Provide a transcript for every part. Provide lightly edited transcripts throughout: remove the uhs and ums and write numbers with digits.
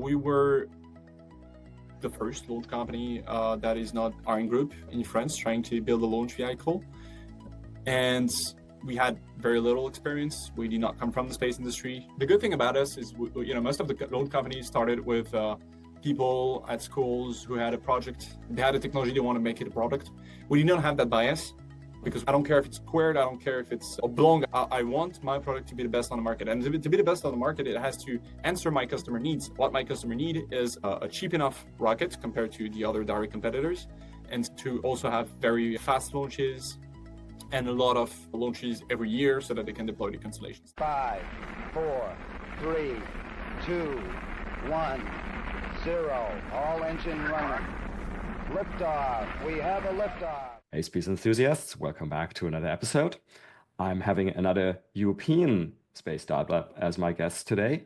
we were the first launch company that is not our group in France trying to build a launch vehicle. And we had very little experience. We did not come from the space industry. The good thing about us is, most of the launch companies started with people at schools who had a project. They had a technology, they want to make it a product. We did not have that bias because I don't care if it's squared, I don't care if it's oblong. I want my product to be the best on the market. And to be the best on the market, it has to answer my customer needs. What my customer need is a cheap enough rocket compared to the other direct competitors, and to also have very fast launches and a lot of launches every year so that they can deploy the constellations. 5, 4, 3, 2, 1, 0. All engine running. Liftoff. We have a liftoff. Hey, space enthusiasts, welcome back to another episode. I'm having another European space startup as my guest today.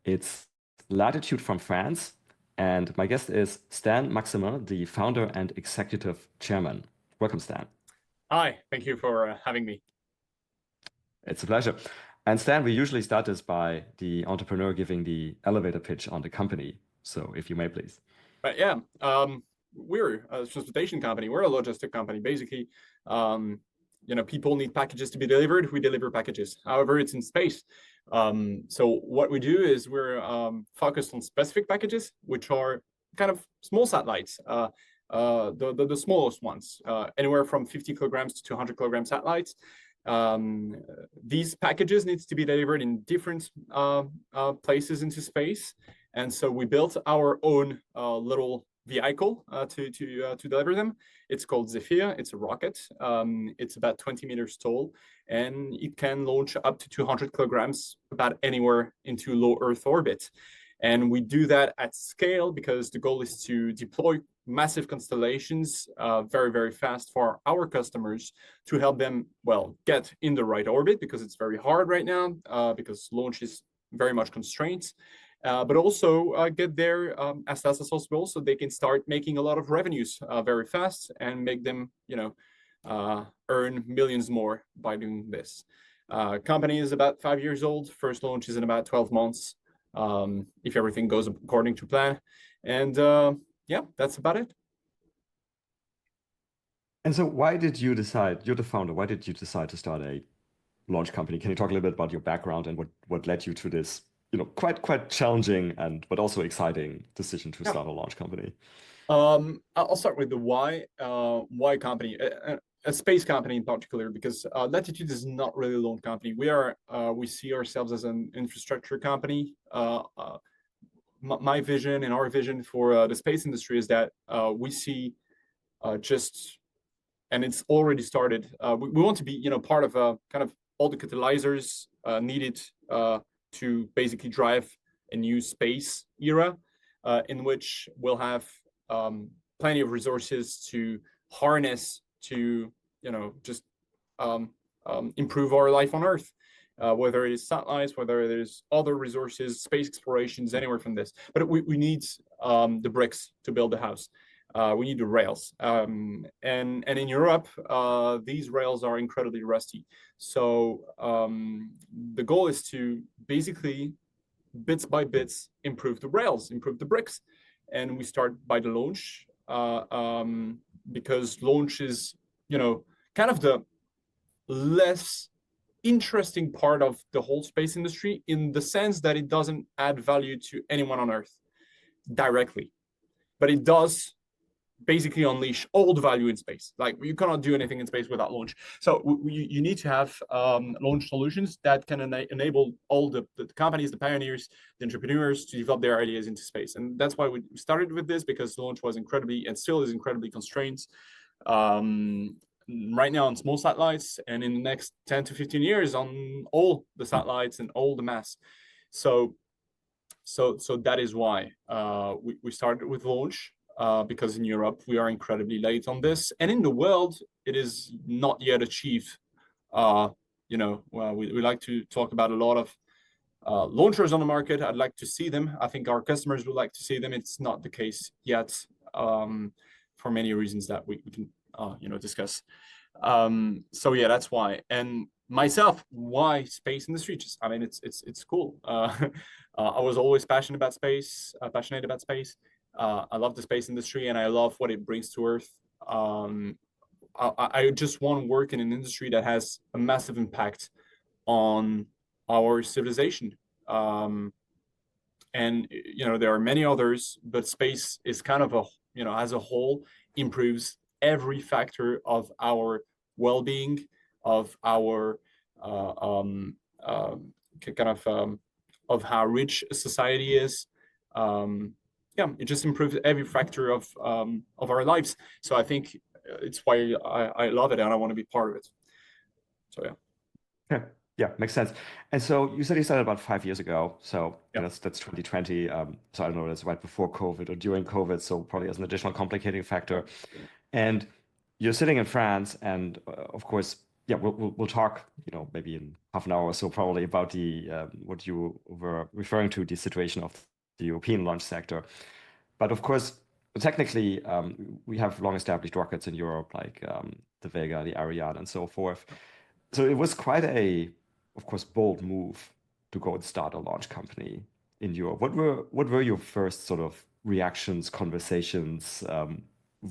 It's Latitude from France, and my guest is Stan Maximin, the founder and executive chairman. Welcome, Stan. Hi, thank you for having me. It's a pleasure. And Stan, we usually start this by the entrepreneur giving the elevator pitch on the company. So if you may, please. But yeah, we're a transportation company. We're a logistic company. Basically, people need packages to be delivered. We deliver packages. However, it's in space. So what we do is we're focused on specific packages, which are kind of small satellites. The smallest ones, anywhere from 50 kilograms to 200 kilogram satellites. These packages needs to be delivered in different places into space, and so we built our own little vehicle to deliver them. It's called Zephyr. It's a rocket. It's about 20 meters tall, and it can launch up to 200 kilograms about anywhere into low Earth orbit. And we do that at scale because the goal is to deploy massive constellations very, very fast for our customers to help them, get in the right orbit, because it's very hard right now because launch is very much constrained, but also get there as fast as possible so they can start making a lot of revenues very fast and make them, earn millions more by doing this. Company is about 5 years old. First launch is in about 12 months. If everything goes according to plan. And that's about it. And so why did you decide, you're the founder, why did you decide to start a launch company? Can you talk a little bit about your background and what led you to this, quite challenging but also exciting decision to start a launch company? I'll start with the why. Why company? A space company in particular, because Latitude is not really a launch company. We see ourselves as an infrastructure company. My vision and our vision for the space industry is that we see and it's already started. We want to be, part of kind of all the catalyzers needed to basically drive a new space era in which we'll have plenty of resources to harness to, improve our life on Earth. Whether it is satellites, whether there's other resources, space explorations, anywhere from this. But we need the bricks to build the house. We need the rails. And in Europe, these rails are incredibly rusty. So the goal is to basically, bits by bits, improve the rails, improve the bricks. And we start by the launch, because launch is, kind of the less interesting part of the whole space industry, in the sense that it doesn't add value to anyone on Earth directly, but it does basically unleash all the value in space. Like, you cannot do anything in space without launch. So you need to have launch solutions that can enable all the companies, the pioneers, the entrepreneurs to develop their ideas into space. And that's why we started with this, because launch was incredibly, and still is incredibly constrained. Right now on small satellites, and in the next 10 to 15 years on all the satellites and all the mass. So that is why we started with launch, because in Europe we are incredibly late on this, and in the world it is not yet achieved. We like to talk about a lot of launchers on the market. I'd like to see them. I think our customers would like to see them. It's not the case yet, for many reasons that we can discuss. So yeah, that's why. And myself, why space industry? Just, I mean, it's cool. I was always passionate about space. I love the space industry, and I love what it brings to Earth. I just want to work in an industry that has a massive impact on our civilization. And there are many others, but space is kind of as a whole, improves every factor of our well-being, of our kind of how rich a society is. Yeah, it just improves every factor of our lives. So I think it's why I love it and I want to be part of it. So yeah. Yeah, yeah, makes sense. And so you said you started about 5 years ago. So Yeah. that's 2020. So I don't know, that's right before COVID or during COVID. So probably as an additional complicating factor. And you're sitting in France, and of course, yeah, we'll talk, maybe in half an hour or so, probably about the what you were referring to, the situation of the European launch sector. But of course, technically, we have long-established rockets in Europe, like the Vega, the Ariane, and so forth. So it was quite of course, bold move to go and start a launch company in Europe. What were your first sort of reactions, conversations?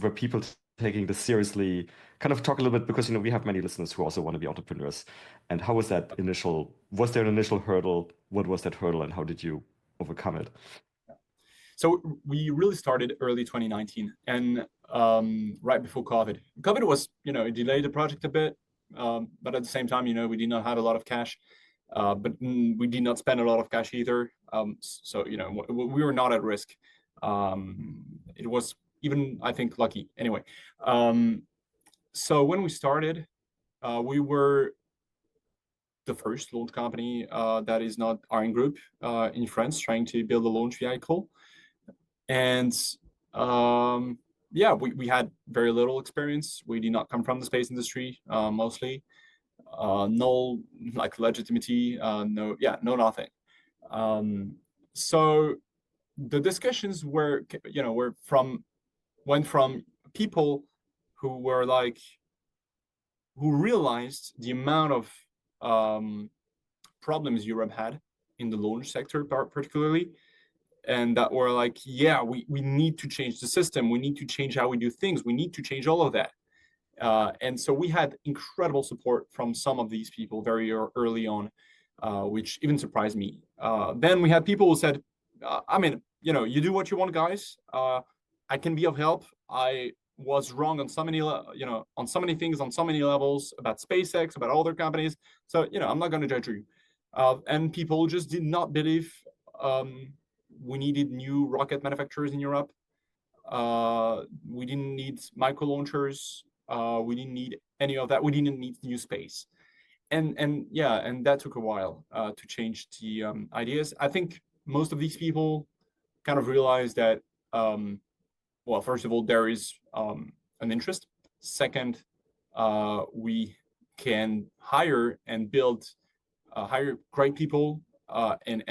Were people taking this seriously? Kind of talk a little bit, because we have many listeners who also want to be entrepreneurs. And how was that was there an initial hurdle? What was that hurdle, and how did you overcome it? So we really started early 2019, and right before COVID. COVID was, it delayed the project a bit, but at the same time, we did not have a lot of cash, but we did not spend a lot of cash either. So we were not at risk. It was even, I think, lucky. Anyway, so when we started, we were the first launch company that is not ArianeGroup in France, trying to build a launch vehicle. And yeah, we had very little experience. We did not come from the space industry, mostly. No like legitimacy, no nothing. So the discussions went from people who were like, who realized the amount of problems Europe had in the launch sector, particularly, and that were like, yeah, we need to change the system, we need to change how we do things, we need to change all of that. And so we had incredible support from some of these people very early on, which even surprised me. Then we had people who said, I mean, you do what you want, guys. I can be of help. I was wrong on so many, on so many things, on so many levels, about SpaceX, about other companies. So, I'm not going to judge you. And people just did not believe we needed new rocket manufacturers in Europe. We didn't need micro launchers. We didn't need any of that. We didn't need new space. And that took a while to change the ideas. I think most of these people kind of realized that, well, first of all, there is an interest. Second, we can hire and hire great people and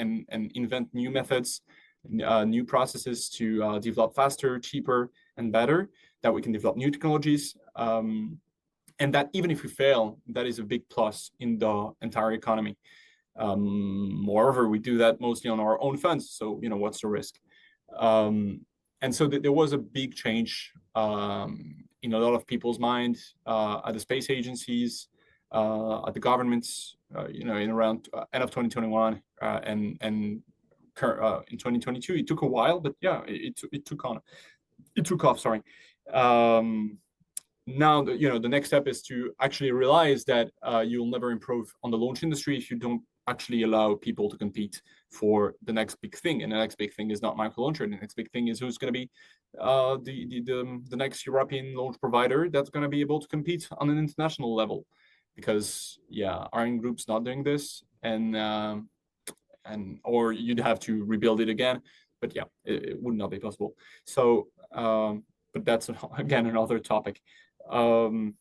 invent new methods, new processes to develop faster, cheaper, and better, that we can develop new technologies. And that even if we fail, that is a big plus in the entire economy. Moreover, we do that mostly on our own funds. So, what's the risk? And so there was a big change in a lot of people's mind at the space agencies, at the governments, in around end of 2021 and in 2022. It took a while, but yeah, it took off. Sorry. Now, the next step is to actually realize that you'll never improve on the launch industry if you don't actually allow people to compete for the next big thing. And the next big thing is not micro launcher. The next big thing is who's going to be the next European launch provider that's going to be able to compete on an international level. Because ArianeGroup's not doing this, or you'd have to rebuild it again. But yeah, it would not be possible. So, but that's again another topic. So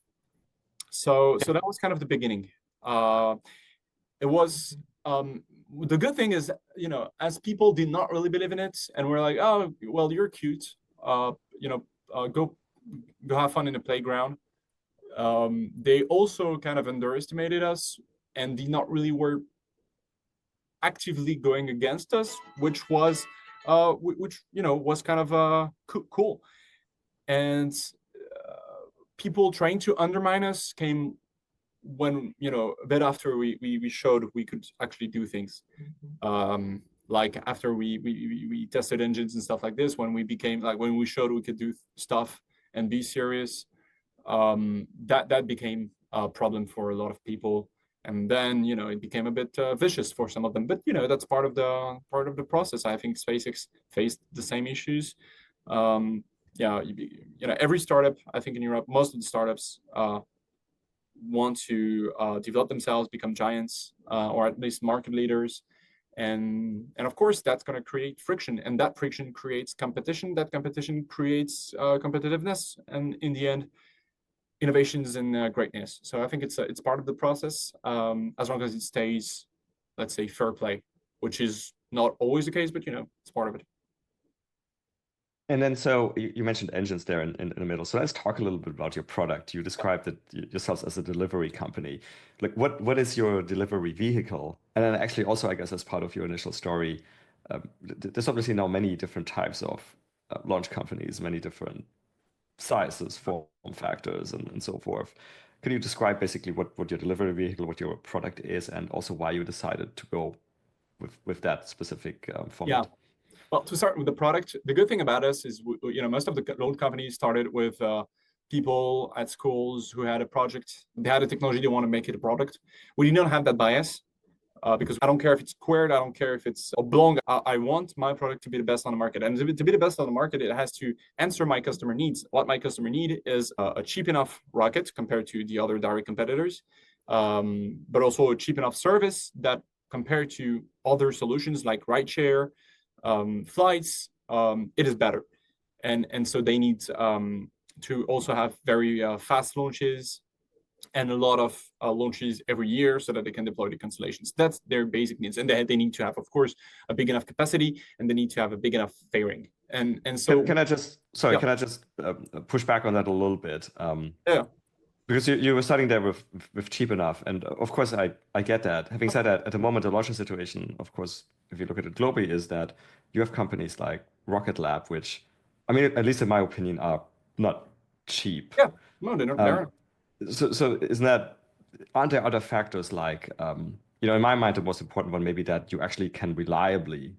that was kind of the beginning. It was the good thing is, as people did not really believe in it, and we're like, oh, well, you're cute, go have fun in the playground. They also kind of underestimated us and did not really were actively going against us, which was was kind of cool. And people trying to undermine us came when a bit after we showed we could actually do things. Like after we tested engines and stuff like this, when we showed we could do stuff and be serious, that became a problem for a lot of people. And then it became a bit vicious for some of them, but that's part of the process. I think SpaceX faced the same issues. Every startup, I think in Europe, most of the startups want to develop themselves, become giants, or at least market leaders. And of course, that's going to create friction, and that friction creates competition. That competition creates competitiveness, and in the end, innovations and greatness. So I think it's part of the process, as long as it stays, let's say, fair play, which is not always the case, but it's part of it. And then, so you mentioned engines there in the middle. So let's talk a little bit about your product. You described it yourselves as a delivery company. Like, what is your delivery vehicle? And then, actually, also, I guess, as part of your initial story, there's obviously now many different types of launch companies, many different sizes, form factors, and so forth. Can you describe basically what your delivery vehicle, what your product is, and also why you decided to go with that specific format? Yeah. Well, to start with the product, the good thing about us is, most of the loan companies started with people at schools who had a project. They had a technology, they want to make it a product. We did not have that bias because I don't care if it's squared, I don't care if it's oblong. I want my product to be the best on the market. And to be the best on the market, it has to answer my customer needs. What my customer need is a cheap enough rocket compared to the other direct competitors, but also a cheap enough service that compared to other solutions like rideshare, flights, it is better. And so they need to also have very fast launches and a lot of launches every year so that they can deploy the constellations. That's their basic needs. And they need to have, of course, a big enough capacity, and they need to have a big enough fairing. And so can I just push back on that a little bit? Yeah. Because you were starting there with cheap enough, and of course I get that. Having said that, at the moment the launching situation, of course, if you look at it globally, is that you have companies like Rocket Lab, which, I mean, at least in my opinion, are not cheap. Yeah, no, they're not. So aren't there other factors like, in my mind, the most important one maybe that you actually can reliably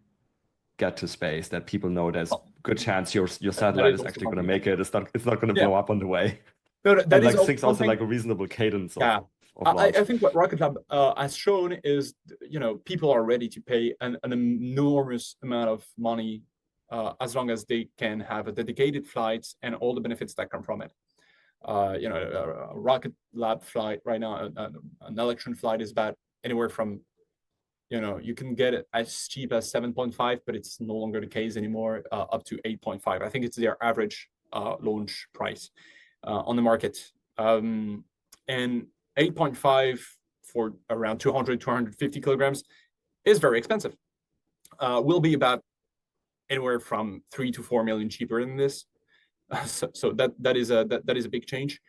get to space, that people know there's a good chance your satellite is actually going to make it. It's not going to blow up on the way. No, that is things also like a reasonable cadence of launch. I think what Rocket Lab has shown is, people are ready to pay an enormous amount of money as long as they can have a dedicated flight and all the benefits that come from it. A Rocket Lab flight right now, an Electron flight is about anywhere from, you can get it as cheap as 7.5, but it's no longer the case anymore, up to 8.5. I think it's their average launch price on the market. And 8.5 for around 250 kilograms is very expensive. Will be about anywhere from 3 to 4 million cheaper than this. So that is a big change,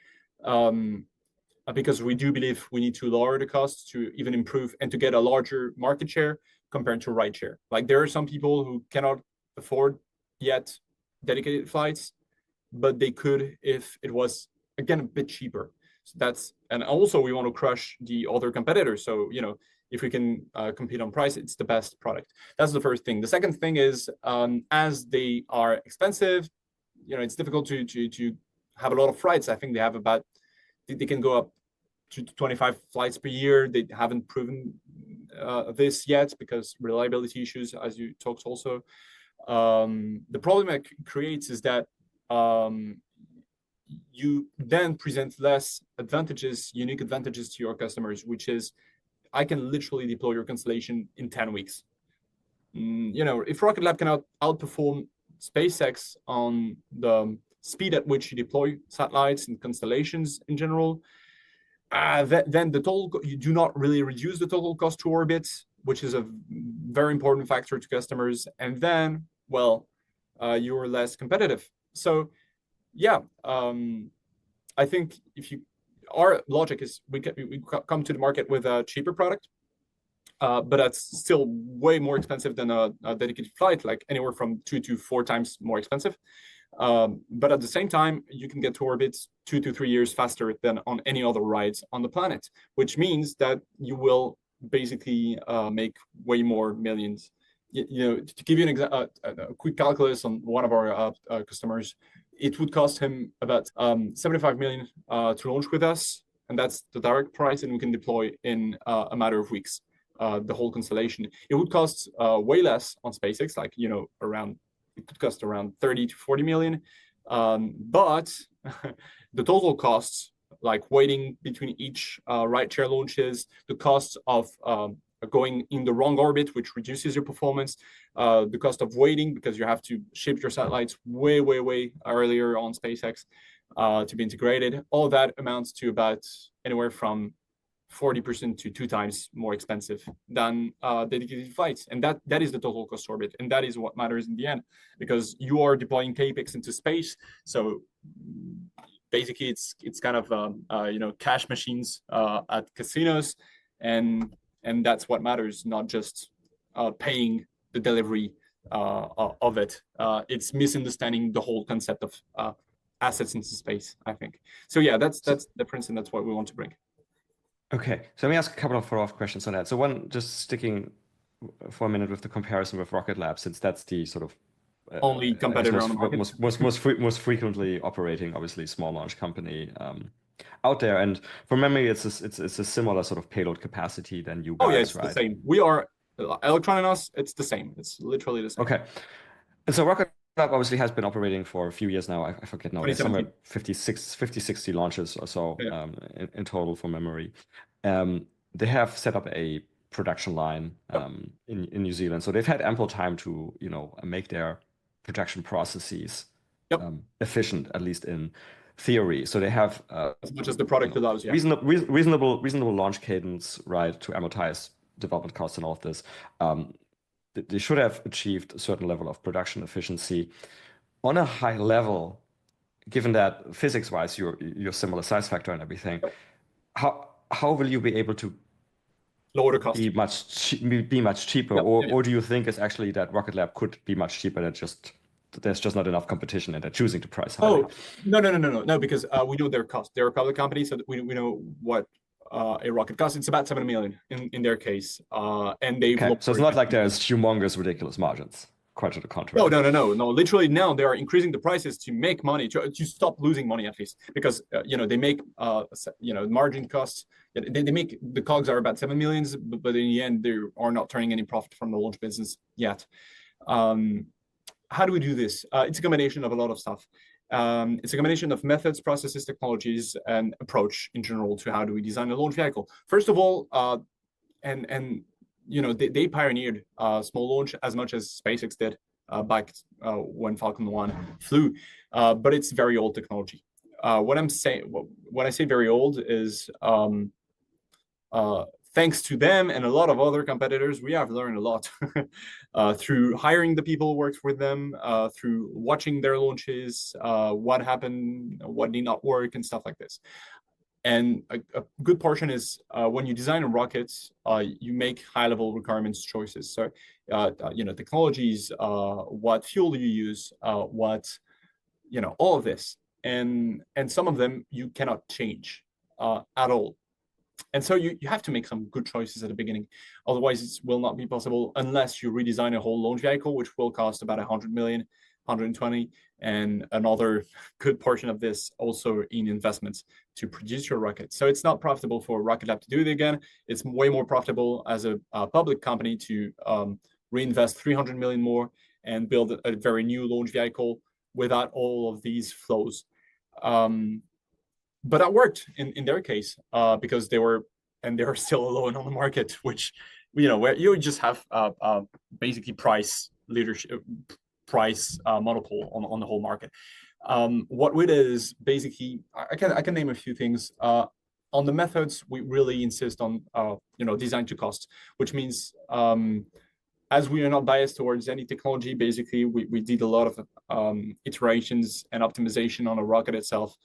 because we do believe we need to lower the costs to even improve and to get a larger market share compared to rideshare. Like, there are some people who cannot afford yet dedicated flights, but they could if it was, again, a bit cheaper. So and also we want to crush the other competitors. So, if we can compete on price, it's the best product. That's the first thing. The second thing is, as they are expensive, it's difficult to have a lot of flights. I think they can go up to 25 flights per year. They haven't proven this yet because reliability issues, as you talked also. The problem it creates is that you then present less advantages, unique advantages to your customers, which is, I can literally deploy your constellation in 10 weeks. If Rocket Lab can outperform SpaceX on the speed at which you deploy satellites and constellations in general, then you do not really reduce the total cost to orbit, which is a very important factor to customers. And then, you're less competitive. So, I think our logic is we come to the market with a cheaper product, but that's still way more expensive than a dedicated flight, like anywhere from 2 to 4 times more expensive. But at the same time, you can get to orbit 2 to 3 years faster than on any other rides on the planet, which means that you will basically make way more millions. To give you a quick calculus on one of our customers, it would cost him about 75 million to launch with us, and that's the direct price, and we can deploy in a matter of weeks the whole constellation. It would cost way less on SpaceX, like it could cost around 30 to 40 million, but the total costs, like waiting between each rideshare launches, the cost of going in the wrong orbit, which reduces your performance, the cost of waiting because you have to ship your satellites way earlier on SpaceX to be integrated. All that amounts to about anywhere from 40% to 2 times more expensive than dedicated flights. And that is the total cost orbit. And that is what matters in the end, because you are deploying CAPEX into space. So basically it's kind of, cash machines at casinos. And that's what matters, not just paying the delivery of it. It's misunderstanding the whole concept of assets into space, I think. So yeah, that's the difference, and that's what we want to bring. Okay, so let me ask a couple of follow-up questions on that. So one, just sticking for a minute with the comparison with Rocket Lab, since that's the sort of only competitor on the market, most frequently operating, obviously, small launch company out there. And from memory, it's a similar sort of payload capacity than you guys, yeah, it's right? the same. We are Electron and us. It's the same. It's literally the same. Okay, and so Rocket Lab obviously has been operating for a few years now. I forget now. There's somewhere 50, 60 launches or so in total from memory. They have set up a production line in New Zealand, so they've had ample time to make their production processes efficient, at least in theory. So they have as much as the product allows, reasonable launch cadence, right, to amortize development costs and all of this. They should have achieved a certain level of production efficiency on a high level, given that physics-wise you're similar size factor and everything. How will you be able to lower the cost, be much cheaper, or do you think it's actually that Rocket Lab could be much cheaper? There's just not enough competition, and they're choosing to price higher. Oh, no, because we know their cost. They're a public company, so we know what a rocket costs. It's about 7 million in their case, and they've so it's not like there's humongous, ridiculous margins. Quite to the contrary. No. Literally now they are increasing the prices to make money, to stop losing money at least, because they make margin costs. They make the COGS are about 7 million, but in the end they are not turning any profit from the launch business yet. How do we do this? It's a combination of a lot of stuff. It's a combination of methods, processes, technologies, and approach in general to how do we design a launch vehicle. First of all, they pioneered small launch as much as SpaceX did back when Falcon 1 flew, but it's very old technology. When I say very old is thanks to them and a lot of other competitors, we have learned a lot through hiring the people who worked with them, through watching their launches, what happened, what did not work, and stuff like this. And a good portion is when you design a rocket, you make high-level requirements choices. So, technologies, what fuel you use, all of this, and some of them you cannot change at all. And so you have to make some good choices at the beginning. Otherwise, it will not be possible unless you redesign a whole launch vehicle, which will cost about 100 million, 120, and another good portion of this also in investments to produce your rocket. So it's not profitable for Rocket Lab to do it again. It's way more profitable as a public company to reinvest 300 million more and build a very new launch vehicle without all of these flows. But that worked in their case because they were still alone on the market, which where you just have basically price leadership, price monopole on the whole market. What we did is basically I can name a few things. On the methods, we really insist on design to cost, which means as we are not biased towards any technology, basically we did a lot of iterations and optimization on the rocket itself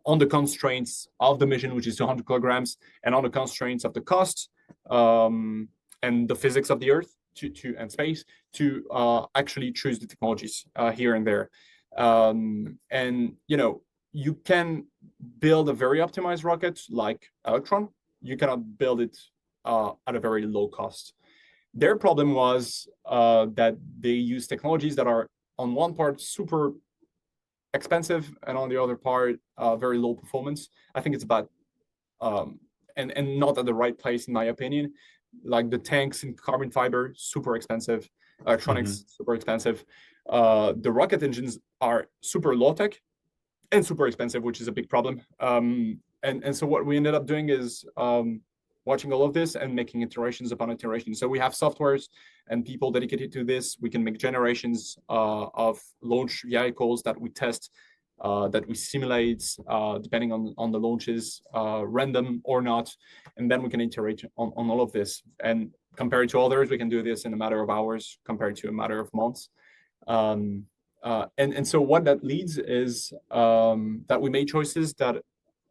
on the constraints of the mission, which is 200 kilograms, and on the constraints of the cost and the physics of the Earth and space, to actually choose the technologies here and there. And you can build a very optimized rocket like Electron. You cannot build it at a very low cost. Their problem was that they use technologies that are on one part super expensive and on the other part very low performance. I think it's about and not at the right place, in my opinion. Like the tanks in carbon fiber, super expensive. Electronics, super expensive. The rocket engines are super low tech and super expensive, which is a big problem. And so what we ended up doing is watching all of this and making iterations upon iterations. So we have softwares and people dedicated to this. We can make generations of launch vehicles that we test, that we simulate, depending on the launches, random or not. And then we can iterate on all of this. And compared to others, we can do this in a matter of hours compared to a matter of months. And so what that leads is that we made choices that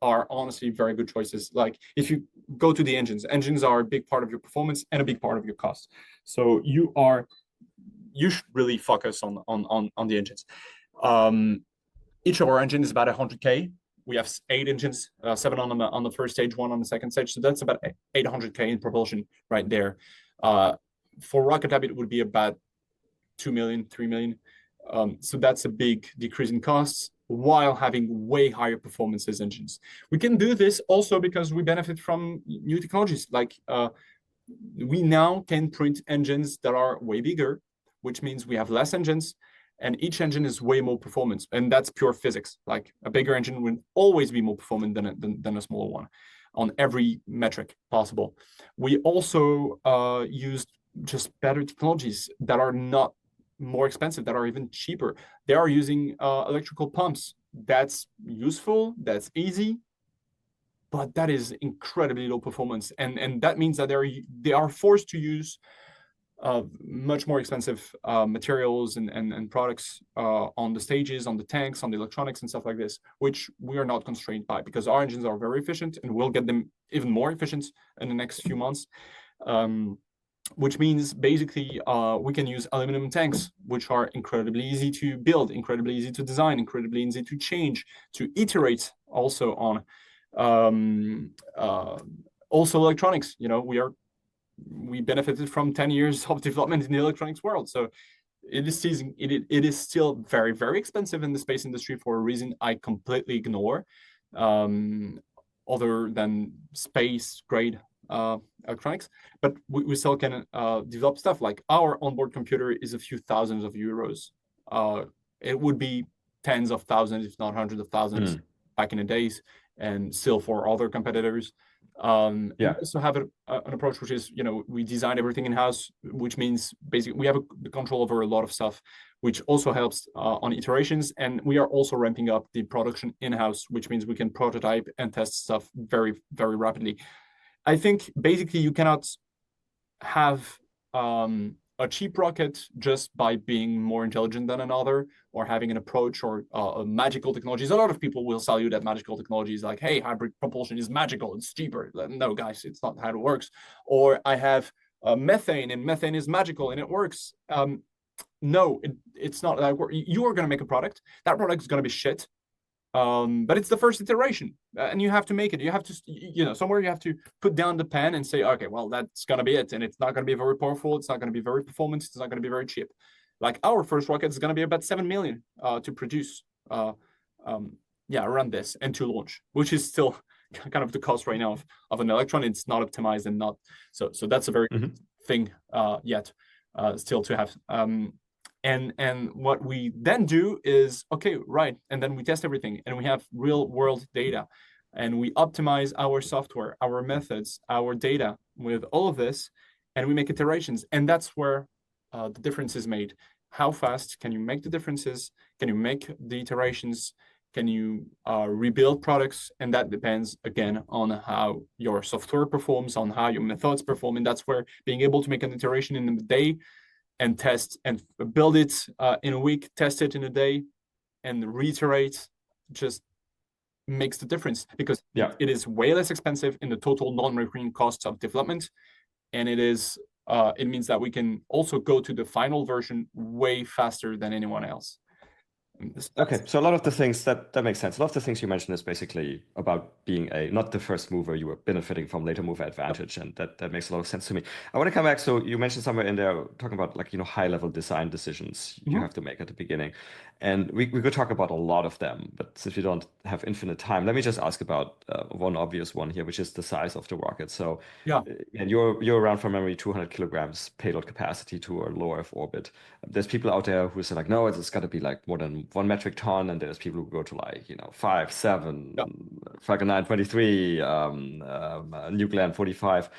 are honestly very good choices. Like if you go to the engines are a big part of your performance and a big part of your cost. So you should really focus on the engines. Each of our engines is about 100K. We have 8 engines, 7 on the first stage, 1 on the second stage. So that's about 800K in propulsion right there. For Rocket Lab, it would be about 2 million, 3 million. So that's a big decrease in costs while having way higher performances engines. We can do this also because we benefit from new technologies. Like we now can print engines that are way bigger, which means we have less engines, and each engine is way more performance. And that's pure physics. Like a bigger engine will always be more performant than a smaller one on every metric possible. We also used just better technologies that are not more expensive, that are even cheaper. They are using electrical pumps. That's useful, that's easy, but that is incredibly low performance. And that means that they are forced to use much more expensive materials and products on the stages, on the tanks, on the electronics and stuff like this, which we are not constrained by because our engines are very efficient and we'll get them even more efficient in the next few months. Which means basically we can use aluminum tanks, which are incredibly easy to build, incredibly easy to design, incredibly easy to change, to iterate also on. Also electronics, we benefited from 10 years of development in the electronics world. So it is still very, very expensive in the space industry for a reason I completely ignore, other than space grade electronics, but we still can develop stuff. Like our onboard computer is a few thousands of euros. It would be tens of thousands, if not hundreds of thousands back in the days, and still for other competitors. We also have an approach which is, we design everything in-house, which means basically we have the control over a lot of stuff, which also helps on iterations. And we are also ramping up the production in-house, which means we can prototype and test stuff very, very rapidly. I think basically you cannot have a cheap rocket just by being more intelligent than another or having an approach or magical technologies. A lot of people will sell you that magical technology is like, hey, hybrid propulsion is magical, it's cheaper. No, guys, it's not how it works. Or I have methane and methane is magical and it works. No, it's not. You are going to make a product. That product is going to be shit. But it's the first iteration and you have to make it. You have to, somewhere you have to put down the pen and say, okay, well, that's going to be it. And it's not going to be very powerful. It's not going to be very performant. It's not going to be very cheap. Like our first rocket is going to be about 7 million to produce, around this and to launch, which is still kind of the cost right now of an Electron. It's not optimized and not, so that's a very thing yet still to have. And what we then do is, okay, right, and then we test everything and we have real world data and we optimize our software, our methods, our data with all of this, and we make iterations. And that's where the difference is made. How fast can you make the differences? Can you make the iterations? Can you rebuild products? And that depends, again, on how your software performs, on how your methods perform. And that's where being able to make an iteration in a day and test and build it in a week, test it in a day, and reiterate, just makes the difference, because Yeah. it is way less expensive in the total non-recurring costs of development, and it means that we can also go to the final version way faster than anyone else. Okay, so a lot of the things that makes sense. A lot of the things you mentioned is basically about being not the first mover, you were benefiting from later mover advantage, and that makes a lot of sense to me. I want to come back. So you mentioned somewhere in there talking about like, high level design decisions you have to make at the beginning. And we could talk about a lot of them, but since we don't have infinite time, let me just ask about one obvious one here, which is the size of the rocket. So Yeah. and you're around from memory 200 kilograms payload capacity to a low Earth orbit. There's people out there who say like, no, it's got to be like more than 1 metric ton, and there's people who go to like 5, 7, Yeah. Falcon 923, New Glenn 45.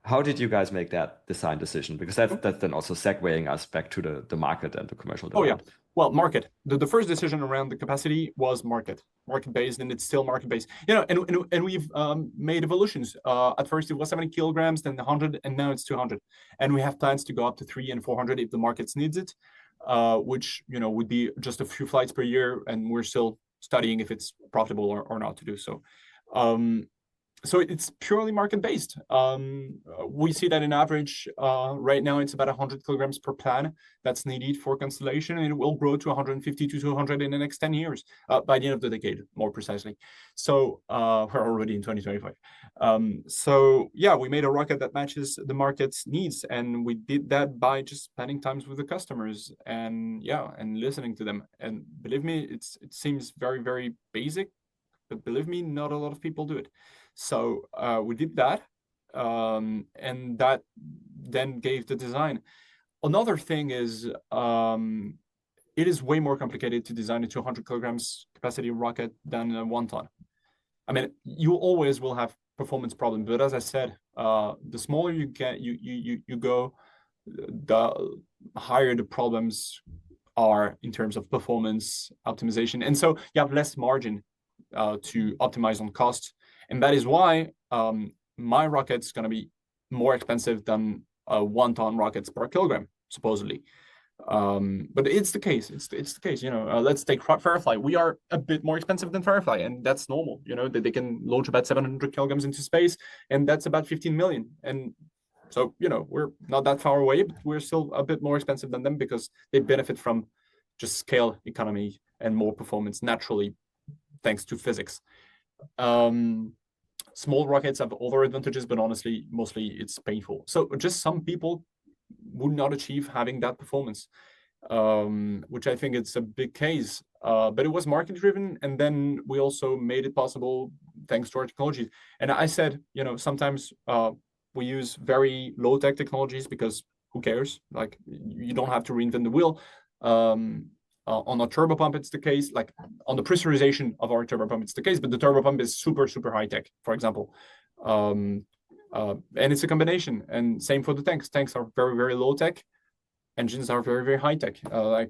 How did you guys make that design decision? Because that's then also segueing us back to the market and the commercial demand. Yeah. Well, market. The first decision around the capacity was market based, and it's still market based. And we've made evolutions. At first, it was 70 kilograms, then 100, and now it's 200. And we have plans to go up to 300 and 400 if the market needs it, which would be just a few flights per year, and we're still studying if it's profitable or not to do so. So it's purely market based. We see that in average right now it's about 100 kilograms per plan that's needed for constellation, and it will grow to 150 to 200 in the next 10 years by the end of the decade, more precisely. So we're already in 2025. So yeah, we made a rocket that matches the market's needs, and we did that by just spending times with the customers and listening to them. And believe me, it seems very, very basic, but believe me, not a lot of people do it. So we did that, and that then gave the design. Another thing is it is way more complicated to design a 200 kilograms capacity rocket than a 1 ton. I mean, you always will have performance problems, but as I said, the smaller you get, you go, the higher the problems are in terms of performance optimization, and so you have less margin to optimize on cost. And that is why my rocket's going to be more expensive than 1 ton rockets per kilogram, supposedly. But it's the case. It's the case. Let's take Firefly. We are a bit more expensive than Firefly, and that's normal. That they can launch about 700 kilograms into space, and that's about 15 million. And so we're not that far away, but we're still a bit more expensive than them because they benefit from just scale economy and more performance naturally, thanks to physics. Small rockets have other advantages, but honestly, mostly it's painful. So just some people would not achieve having that performance, which I think it's a big case. But it was market driven, and then we also made it possible thanks to our technologies. And I said, sometimes we use very low tech technologies because who cares? Like, you don't have to reinvent the wheel. On a turbopump, it's the case. Like on the pressurization of our turbopump, it's the case. But the turbopump is super, super high tech, for example. And it's a combination. And same for the tanks. Tanks are very, very low tech. Engines are very, very high tech. We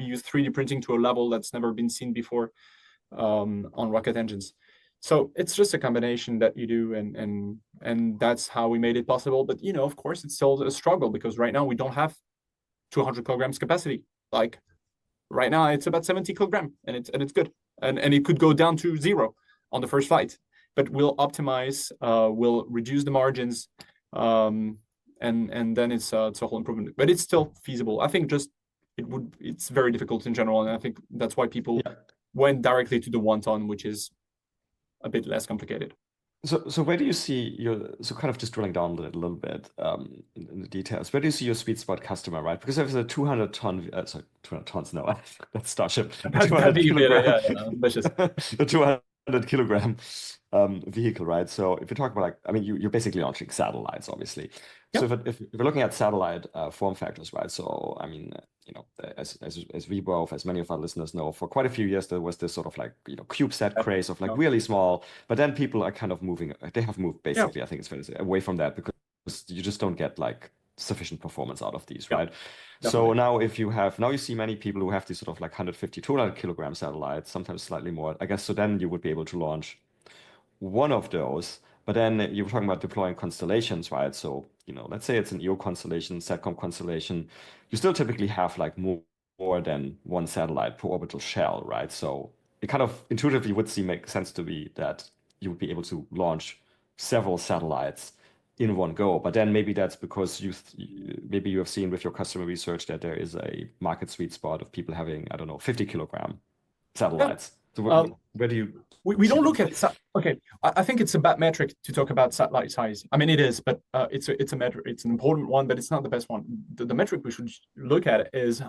use 3D printing to a level that's never been seen before on rocket engines. So it's just a combination that you do, and that's how we made it possible. But of course, it's still a struggle because right now we don't have 200 kilograms capacity. Like right now it's about 70 kilogram, and it's good, and it could go down to 0 on the first flight, but we'll optimize, we'll reduce the margins, and then it's a whole improvement, but it's still feasible. I think it's very difficult in general, and I think that's why people went directly to the 1 ton, which is a bit less complicated. So where do you see so kind of just drilling down a little bit in the details, where do you see your sweet spot customer, right? Because there's a 200 tons, no, that's Starship. 200 kilogram, ambitious. The 200 kilogram vehicle, right? So if you talk about you're basically launching satellites, obviously. Yep. So if we're looking at satellite form factors, right? So as we both, as many of our listeners know, for quite a few years there was this sort of CubeSat craze of really small, but then people are kind of moving. They have moved basically, I think it's fair to say, away from that because you just don't get sufficient performance out of these, right? Definitely. So now you see many people who have these sort of 150, 200 kilogram satellites, sometimes slightly more, I guess. So then you would be able to launch one of those, but then you were talking about deploying constellations, right? So, let's say it's an EO constellation, SATCOM constellation, you still typically have more than one satellite per orbital shell, right? So it kind of intuitively would seem make sense to me that you would be able to launch several satellites in one go. But then maybe that's because maybe you have seen with your customer research that there is a market sweet spot of people having, I don't know, 50-kilogram satellites. So where do you we don't look at okay. I think it's a bad metric to talk about satellite size. I mean, it is, but it's a metric. It's an important one, but it's not the best one. The metric we should look at is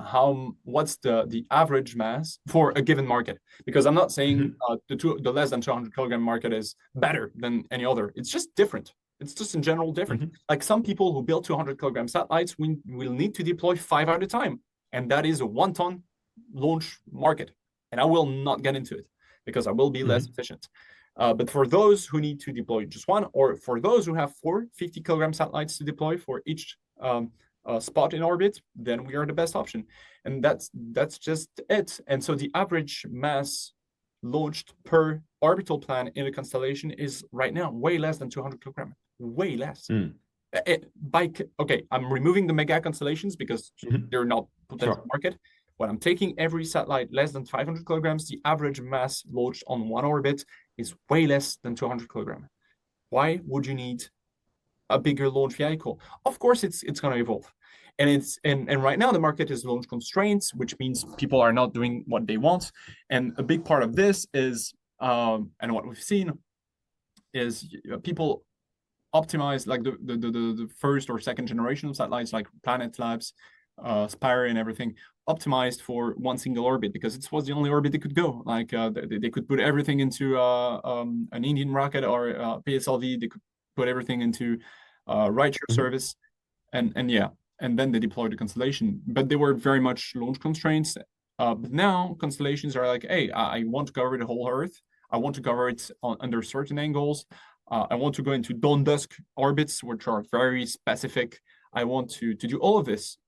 what's the average mass for a given market. Because I'm not saying the less than 200 kilogram market is better than any other. It's just different. It's just in general different. Like some people who build 200 kilogram satellites will need to deploy 5 at a time, and that is a 1-ton launch market. And I will not get into it, because I will be less efficient. But for those who need to deploy just one, or for those who have 4 50-kilogram satellites to deploy for each spot in orbit, then we are the best option. And that's just it. And so the average mass launched per orbital plan in a constellation is right now way less than 200 kilogram, way less. Okay, I'm removing the mega constellations because they're not potential market. When I'm taking every satellite less than 500 kilograms, the average mass launched on one orbit is way less than 200 kilograms. Why would you need a bigger launch vehicle? Of course, it's going to evolve. And right now the market is launch constraints, which means people are not doing what they want. And a big part of this is, and what we've seen is people optimize like the first or second generation of satellites, like Planet Labs, Spire and everything, optimized for one single orbit because it was the only orbit they could go. Like they could put everything into an Indian rocket or PSLV. They could put everything into rideshare service, and then they deployed the constellation. But they were very much launch constraints. But now constellations are like, hey, I want to cover the whole Earth. I want to cover it under certain angles. I want to go into dawn-dusk orbits, which are very specific. I want to do all of this.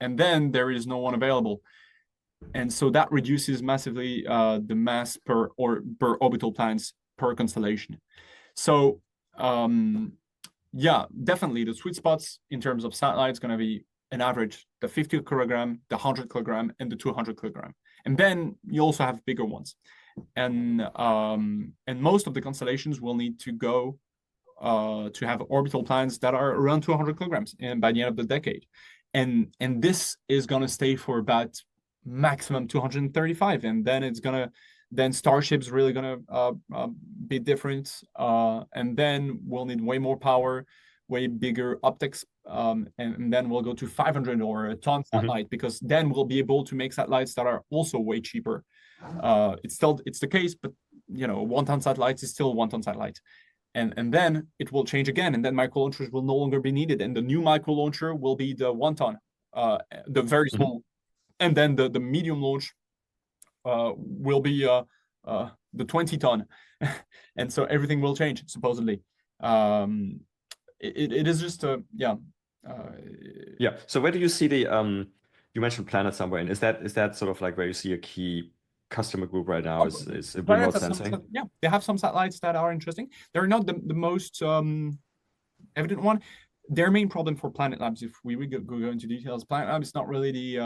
And then there is no one available. And so that reduces massively the mass per orbital plans per constellation. So definitely the sweet spots in terms of satellites going to be an average, the 50 kilogram, the 100 kilogram, and the 200 kilogram. And then you also have bigger ones. And most of the constellations will need to go to have orbital plans that are around 200 kilograms and by the end of the decade. And this is going to stay for about maximum 235. And then then Starship's really going to be different. And then we'll need way more power, way bigger optics. And then we'll go to 500 or a ton satellite, because then we'll be able to make satellites that are also way cheaper. It's the case, but 1-ton satellite is still 1-ton satellite. And then it will change again, and then micro launchers will no longer be needed, and the new micro launcher will be the 1-ton, the very small, and then the medium launch will be the 20-ton, and so everything will change supposedly. It is just So where do you see the you mentioned Planet somewhere, and is that sort of like where you see a key customer group right now is remote sensing? They have some satellites that are interesting. They're not the most evident one. Their main problem for Planet Labs, if we go into details, Planet Labs is not really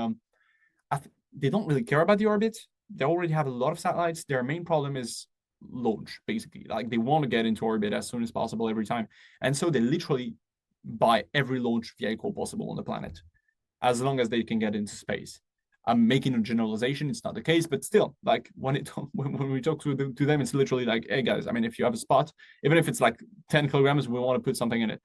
they don't really care about the orbit. They already have a lot of satellites. Their main problem is launch, basically. Like they want to get into orbit as soon as possible every time. And so they literally buy every launch vehicle possible on the planet, as long as they can get into space. I'm making a generalization. It's not the case, but still, like when we talk to them, it's literally like, hey guys, I mean, if you have a spot, even if it's like 10 kilograms, we want to put something in it.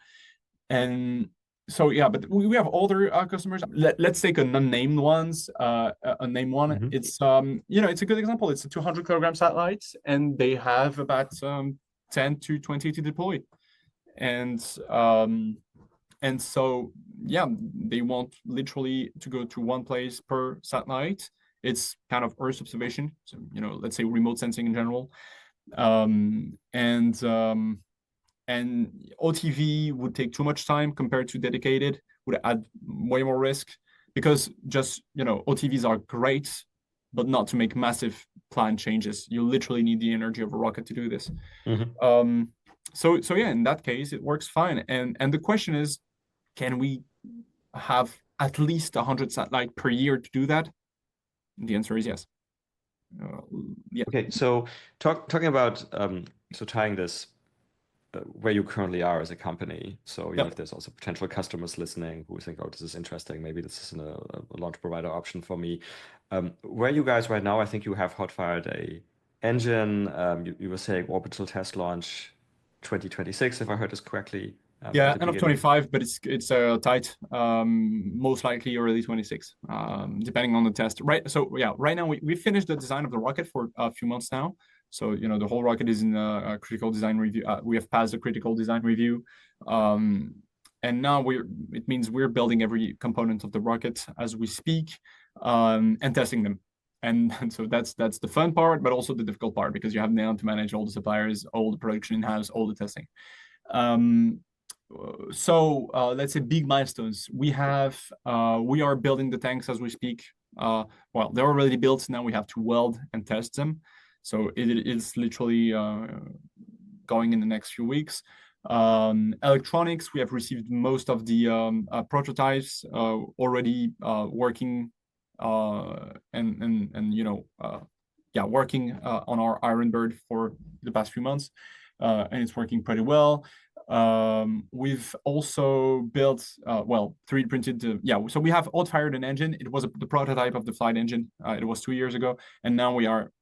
And so, but we have other customers. Let's take a non-named ones, a named one. It's, it's a good example. It's a 200 kilogram satellite, and they have about 10 to 20 to deploy. And so, they want literally to go to one place per satellite. It's kind of Earth observation. So, let's say remote sensing in general. And OTV would take too much time compared to dedicated, would add way more risk, because just, OTVs are great, but not to make massive plan changes. You literally need the energy of a rocket to do this. So in that case, it works fine. And the question is, can we have at least 100 satellites per year to do that? And the answer is yes. Yeah. Okay, so talking about so tying this where you currently are as a company. So, Yep. if there's also potential customers listening who think, oh, this is interesting, maybe this is a launch provider option for me. Where you guys right now, I think you have hot fired a engine. You were saying orbital test launch 2026, if I heard this correctly, at Yeah, the end of beginning. 25, but it's tight. Most likely early 26, depending on the test. Right. So yeah, right now we finished the design of the rocket for a few months now. So the whole rocket is in a critical design review. We have passed the critical design review, and now it means we're building every component of the rocket as we speak, and testing them. And so that's the fun part, but also the difficult part because you have now to manage all the suppliers, all the production in house, all the testing. Um, let's say big milestones. We are building the tanks as we speak. Well, they're already built. Now we have to weld and test them. So it is literally going in the next few weeks. Electronics, we have received most of the prototypes already working, working on our Iron Bird for the past few months, and it's working pretty well. We've also built, 3D printed. So we have hot fired an engine. It was the prototype of the flight engine. It was 2 years ago, and now we are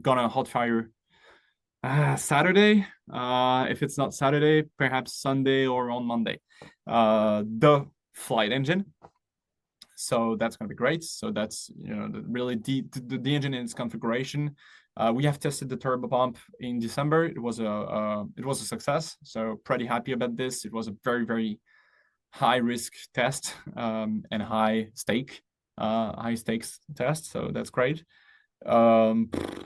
gonna hot fire Saturday. If it's not Saturday, perhaps Sunday or on Monday. The flight engine. So that's going to be great. So that's the engine in its configuration. We have tested the turbo pump in December. It was a success. So pretty happy about this. It was a very, very high risk test, and high stakes test. So that's great.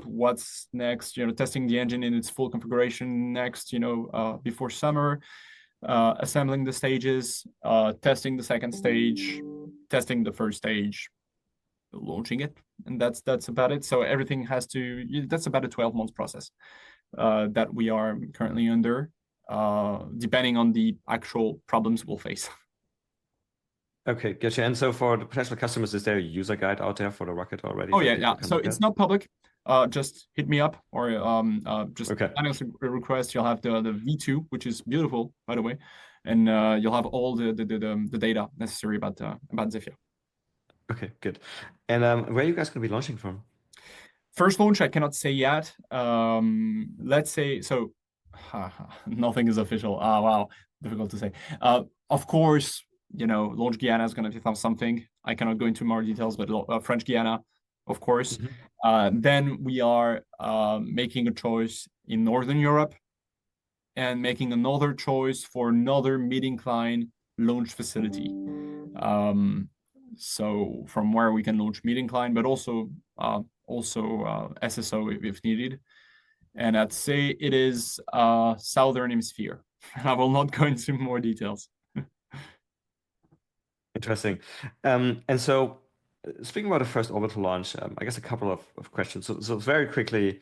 What's next? Testing the engine in its full configuration next. Before summer. Assembling the stages, testing the second stage, testing the first stage, launching it, and that's about it. So everything that's about a 12 months process that we are currently under, depending on the actual problems we'll face. Okay, gotcha. And so for the potential customers, is there a user guide out there for the rocket already? Oh that yeah, people yeah. can So look it's at? not public. Just hit me up or just Okay. announce a request. You'll have the V2, which is beautiful, by the way, and you'll have all the data necessary about Zephyr. Okay, good. And where are you guys going to be launching from? First launch, I cannot say yet. Let's say so. Nothing is official. Oh wow, difficult to say. Of course, Launch Guyana is going to become something. I cannot go into more details, but French Guiana, of course. Then we are making a choice in Northern Europe and making another choice for another mid-incline launch facility. So from where we can launch mid-incline, but also SSO if needed. And I'd say it is Southern Hemisphere. I will not go into more details. Interesting. And so speaking about the first orbital launch, I guess a couple of questions. So very quickly,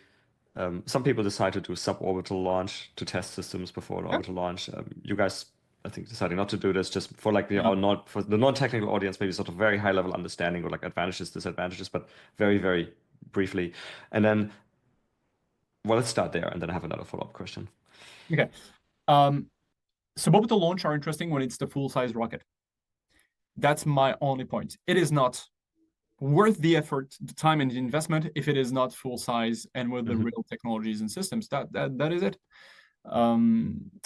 some people decide to do suborbital launch to test systems before an orbital launch. You guys, I think, deciding not to do this just for for the non-technical audience, maybe sort of very high level understanding or like advantages, disadvantages, but very, very briefly. And then, well, let's start there, and then I have another follow-up question. Okay. Suborbital launch are interesting when it's the full-size rocket. That's my only point. It is not worth the effort, the time, and the investment if it is not full size and with the real technologies and systems. That is it.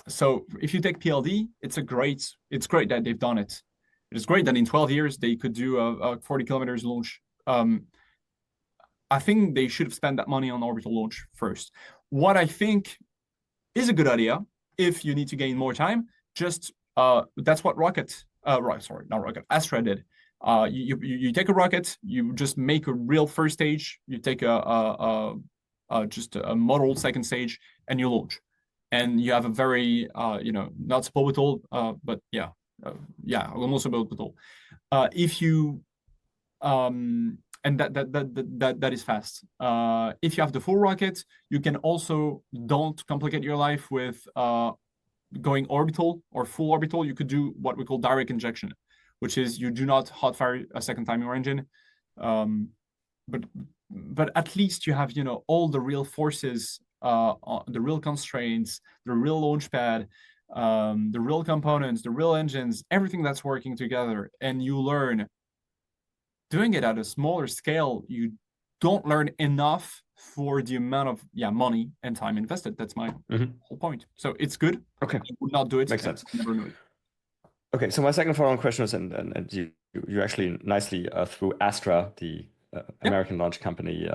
So if you take PLD, it's great that they've done it. It is great that in 12 years they could do a 40 kilometers launch. I think they should have spent that money on orbital launch first. What I think is a good idea, if you need to gain more time, just that's what Astra did. You take a rocket, you just make a real first stage, you take just a model second stage, and you launch. And you have a very, not suborbital, but almost suborbital. And that is fast. If you have the full rocket, you can also don't complicate your life with going orbital or full orbital. You could do what we call direct injection, which is you do not hot fire a second time your engine. but at least you have, all the real forces, the real constraints, the real launchpad, the real components, the real engines, everything that's working together, and you learn. Doing it at a smaller scale, you don't learn enough for the amount of money and time invested. That's my whole point. So it's good. Okay. I would not do it. Makes sense. Never know it. Okay, so my second follow-on question is, and you actually nicely threw Astra, the American launch company,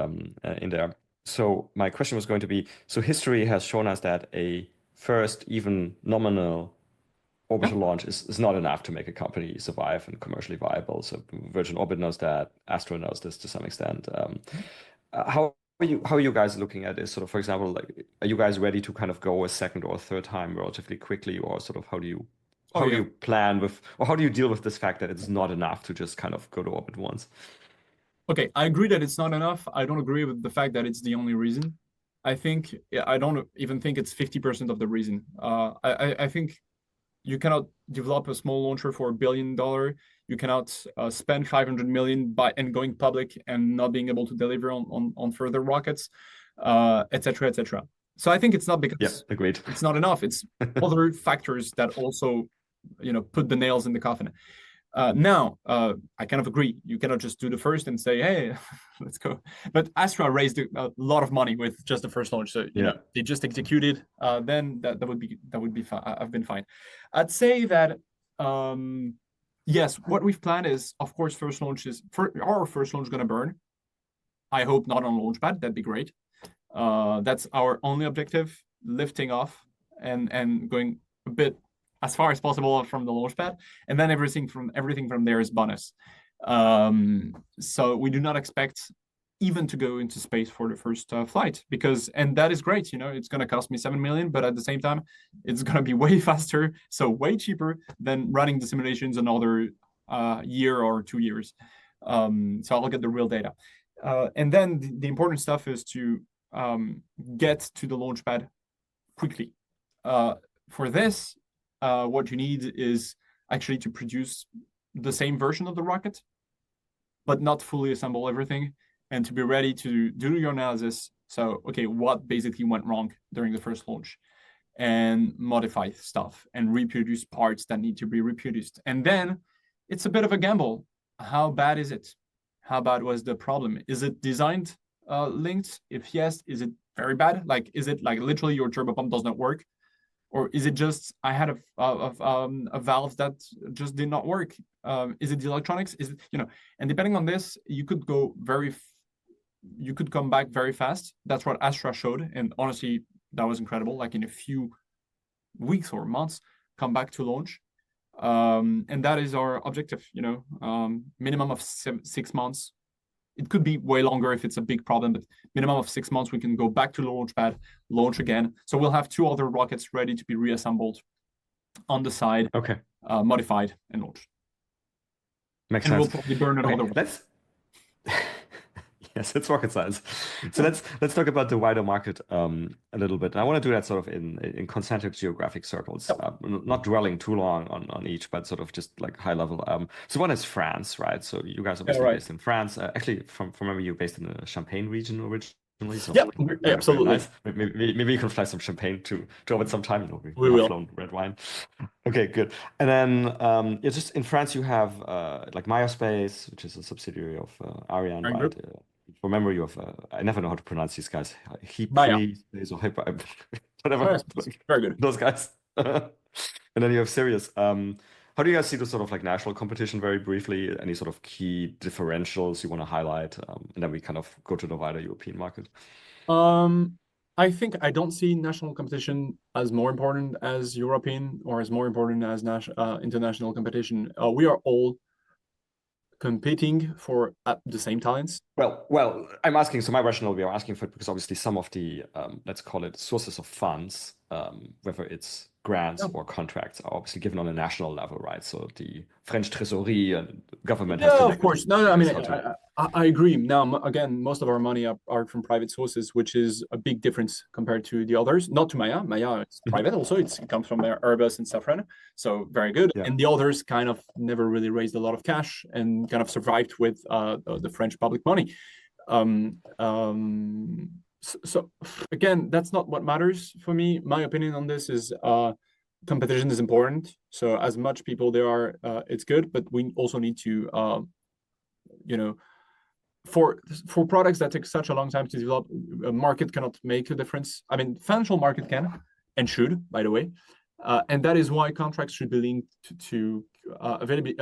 in there. So my question was going to be, so history has shown us that a first, even nominal orbital launch is not enough to make a company survive and commercially viable. So Virgin Orbit knows that, Astra knows this to some extent. How are you guys looking at this? Sort of, for example, like, are you guys ready to kind of go a second or third time relatively quickly, or sort of how do you plan with, or how do you deal with this fact that it's not enough to just kind of go to orbit once? Okay, I agree that it's not enough. I don't agree with the fact that it's the only reason. I don't even think it's 50% of the reason. I think you cannot develop a small launcher for $1 billion. You cannot spend 500 million and going public and not being able to deliver on further rockets, etc., etc. So I think it's not because agreed. It's not enough. It's other factors that also, put the nails in the coffin. Now, I kind of agree. You cannot just do the first and say, "Hey, let's go." But Astra raised a lot of money with just the first launch, so they just executed. Then that would be fine. I've been fine. I'd say that yes, what we've planned is, of course, our first launch going to burn. I hope not on launchpad. That'd be great. That's our only objective: lifting off and going a bit as far as possible from the launchpad, and then everything from there is bonus. So we do not expect even to go into space for the first flight, and that is great. It's going to cost me 7 million, but at the same time, it's going to be way faster, so way cheaper than running the simulations another year or 2 years. So I'll get the real data, and then the important stuff is to get to the launchpad quickly. For this, what you need is actually to produce the same version of the rocket, but not fully assemble everything, and to be ready to do your analysis. So, okay, what basically went wrong during the first launch, and modify stuff and reproduce parts that need to be reproduced. And then it's a bit of a gamble. How bad is it? How bad was the problem? Is it designed linked? If yes, is it very bad? Like, is it like literally your turbo pump does not work? Or is it just I had a valve that just did not work? Is it the electronics? Is it, and depending on this, you could come back very fast. That's what Astra showed, and honestly, that was incredible. Like in a few weeks or months, come back to launch, and that is our objective. Minimum of 6 months. It could be way longer if it's a big problem, but minimum of 6 months, we can go back to the launch pad, launch again. So we'll have 2 other rockets ready to be reassembled on the side, modified, and launched. Makes sense. We'll probably burn another one. Yes, it's rocket science. So let's talk about the wider market a little bit. And I want to do that sort of in concentric geographic circles, not dwelling too long on each, but sort of just like high level. So one is France, right? So you guys are obviously based in France. Actually, from memory, you're based in the Champagne region originally. So absolutely. Nice. Maybe you can fly some champagne to orbit sometime. We will. Flown red wine. Okay, good. And then just in France, you have like Space, which is a subsidiary of Ariane, right? From memory, you have I never know how to pronounce these guys. Space or whatever. Very good. Those guys. And then you have Sirius. How do you guys see the sort of like national competition very briefly? Any sort of key differentials you want to highlight? And then we kind of go to the wider European market. I think I don't see national competition as more important as European or as more important as international competition. We are all competing for the same talents. Well, I'm asking, so my rationale, we are asking for it because obviously some of the, let's call it sources of funds, whether it's grants or contracts, are obviously given on a national level, right? So the French Treasury and government has to of course. No, I mean, I agree. Now, again, most of our money are from private sources, which is a big difference compared to the others. Not to Maya. Maya, it's private also. It comes from Airbus and Safran. So very good. Yeah. And the others kind of never really raised a lot of cash and kind of survived with the French public money. So again, that's not what matters for me. My opinion on this is competition is important. So as much people there are, it's good, but we also need to, for products that take such a long time to develop, a market cannot make a difference. I mean, financial market can and should, by the way, and that is why contracts should be linked to availability,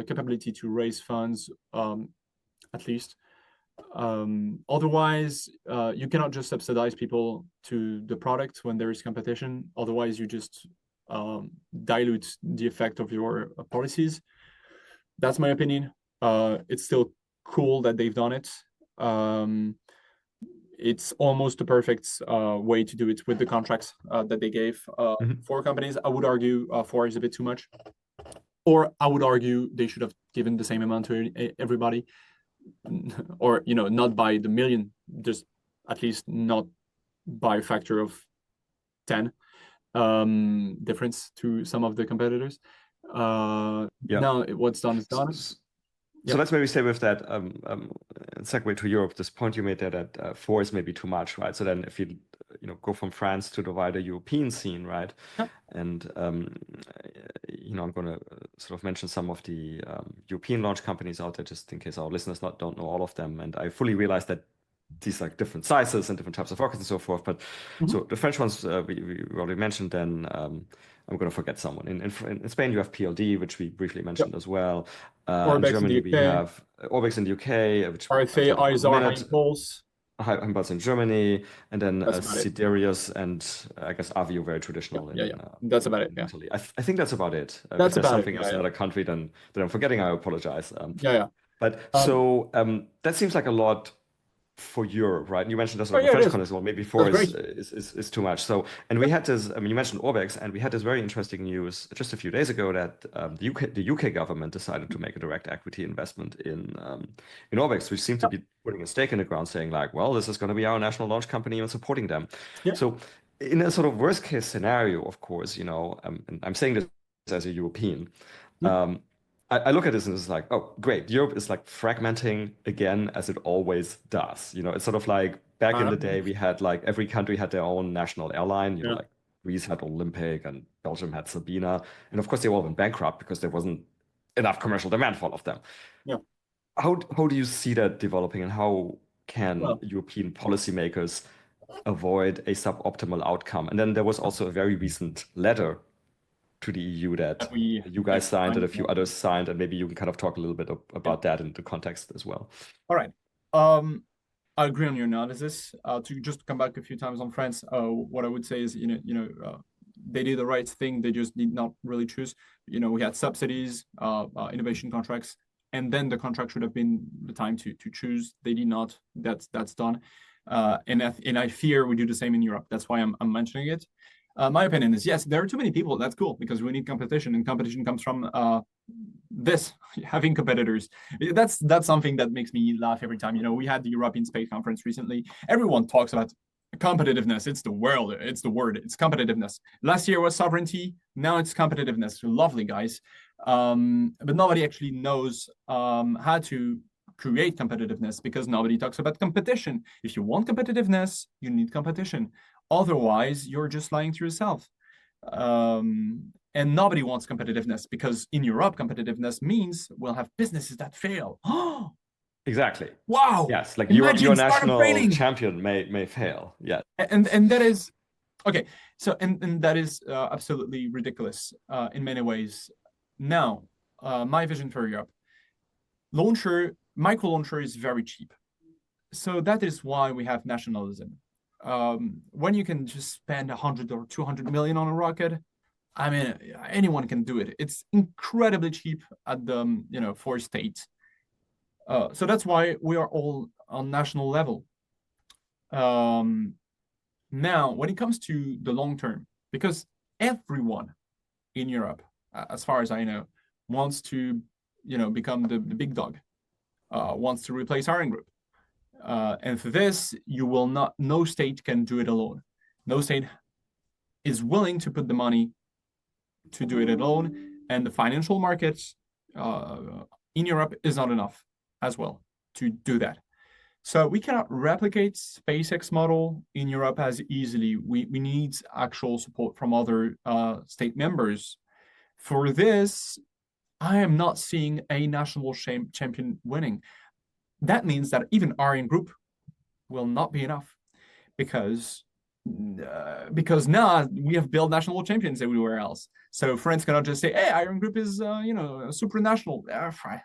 capability to raise funds, at least. Otherwise, you cannot just subsidize people to the product when there is competition. Otherwise, you just dilute the effect of your policies. That's my opinion. It's still cool that they've done it. It's almost the perfect way to do it with the contracts that they gave for companies. I would argue 4 is a bit too much, or I would argue they should have given the same amount to everybody, or not by the million, just at least not by a factor of 10 difference to some of the competitors. Now what's done is done. So let's maybe say with that segue to Europe, this point you made there that 4 is maybe too much, right? So then if you go from France to the wider European scene, right? And I'm going to sort of mention some of the European launch companies out there, just in case our listeners don't know all of them. And I fully realize that these like different sizes and different types of rockets and so forth. But so the French ones we already mentioned. Then I'm going to forget someone. In Spain, you have PLD, which we briefly mentioned as well. In Germany, we have Orbix in the UK, which RFA, ISR, Heimpulse. Heimpulse in Germany, and then Siderius and I guess Avio, very traditional. That's about it. Italy. I think that's about it. That's if there's about something else in another country then I'm forgetting. I apologize. But so that seems like a lot for Europe, right? And you mentioned this on the French con as well. Maybe 4 is too much. So, and we had this. I mean, you mentioned Orbix, and we had this very interesting news just a few days ago that the UK government decided to make a direct equity investment in Orbix, which seemed to be putting a stake in the ground, saying like, well, this is going to be our national launch company and supporting them. So, in a sort of worst case scenario, of course, and I'm saying this as a European. I look at this and it's like, oh, great. Europe is like fragmenting again, as it always does. It's sort of like back in the day, we had like every country had their own national airline. Like Greece had Olympic and Belgium had Sabina. And of course, they all went bankrupt because there wasn't enough commercial demand for all of them. How do you see that developing, and how can European policymakers avoid a suboptimal outcome? And then there was also a very recent letter to the EU that you guys signed and a few others signed, and maybe you can kind of talk a little bit about that in the context as well. All right. I agree on your analysis. To just come back a few times on France, what I would say is, they did the right thing. They just did not really choose. We had subsidies, innovation contracts, and then the contract should have been the time to choose. They did not. That's done. And I fear we do the same in Europe. That's why I'm mentioning it. My opinion is, yes, there are too many people. That's cool, because we need competition, and competition comes from having competitors. That's something that makes me laugh every time. We had the European Space Conference recently. Everyone talks about competitiveness. It's the word. It's competitiveness. Last year was sovereignty. Now it's competitiveness. Lovely, guys. But nobody actually knows how to create competitiveness, because nobody talks about competition. If you want competitiveness, you need competition. Otherwise, you're just lying to yourself. And nobody wants competitiveness, because in Europe, competitiveness means we'll have businesses that fail. Exactly. Wow. Yes, like your national champion may fail. Yeah. And that is okay. So and that is absolutely ridiculous in many ways. Now, my vision for Europe: micro launcher is very cheap. So that is why we have nationalism. When you can just spend 100 or 200 million on a rocket, I mean, anyone can do it. It's incredibly cheap at the for states. So that's why we are all on national level. Now, when it comes to the long term, because everyone in Europe, as far as I know, wants to become the big dog, wants to replace ArianeGroup. And for this, no state can do it alone. No state is willing to put the money to do it alone. And the financial markets in Europe is not enough as well to do that. So we cannot replicate SpaceX model in Europe as easily. We need actual support from other state members. For this, I am not seeing a national champion winning. That means that even Aryan Group will not be enough because now we have built national champions everywhere else. So France cannot just say, "Hey, Iron Group is supranational."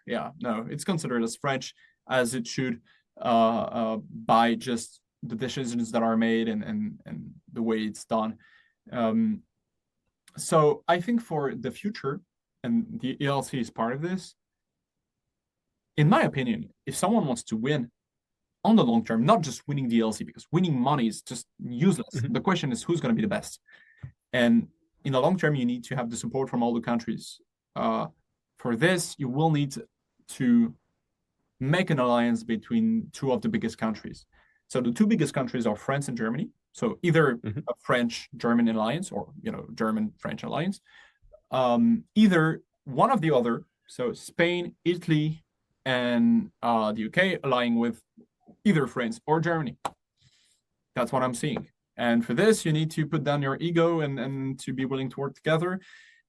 Yeah, no, it's considered as French as it should by just the decisions that are made and the way it's done. So I think for the future, and the ELC is part of this. In my opinion, if someone wants to win on the long term, not just winning the DLC, because winning money is just useless. The question is who's going to be the best. And in the long term, you need to have the support from all the countries. For this, you will need to make an alliance between two of the biggest countries. So the two biggest countries are France and Germany. So either a French-German alliance or German-French alliance. Either one of the other, so Spain, Italy, and the UK allying with either France or Germany. That's what I'm seeing. And for this, you need to put down your ego and to be willing to work together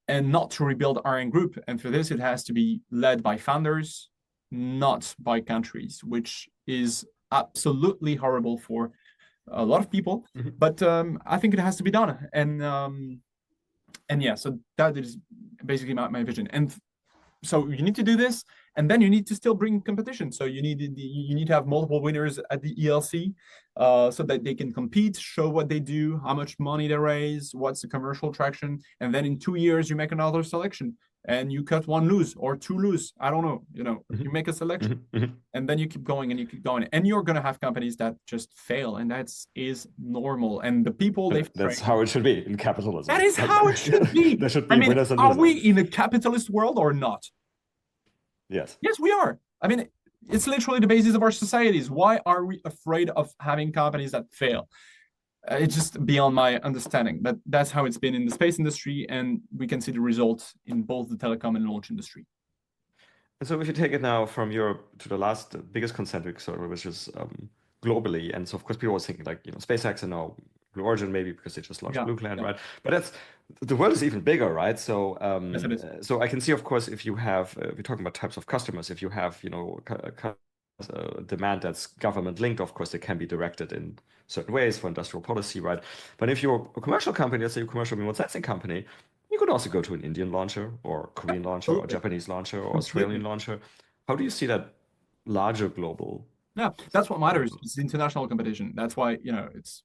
and not to rebuild Iron Group. And for this, it has to be led by founders, not by countries, which is absolutely horrible for a lot of people. But I think it has to be done. And yeah, so that is basically my vision. And so you need to do this, and then you need to still bring competition. So you need to have multiple winners at the ELC, so that they can compete, show what they do, how much money they raise, what's the commercial traction, and then in 2 years you make another selection, and you cut one loose or two loose. I don't know. You make a selection, and then you keep going and you keep going, and you're gonna have companies that just fail, and is normal. And the people that's how it should be in capitalism. That is how it should be. There should be winners and losers. Are losers. we in a capitalist world or not? Yes. Yes, we are. I mean, it's literally the basis of our societies. Why are we afraid of having companies that fail? It's just beyond my understanding. But that's how it's been in the space industry, and we can see the results in both the telecom and launch industry. And so if you take it now from Europe to the last biggest concentric circle, which is globally, and so of course people always think like, SpaceX and now Blue Origin maybe because they just launched Blue Clan, right? But the world is even bigger, right? So yes, it is. So I can see, of course, if you have, we're talking about types of customers, if you have, demand that's government linked, of course, they can be directed in certain ways for industrial policy, right? But if you're a commercial company, let's say a commercial remote sensing company, you could also go to an Indian launcher or Korean launcher or Japanese launcher or Australian launcher. How do you see that larger global? Yeah, that's what matters. It's international competition. That's why, it's,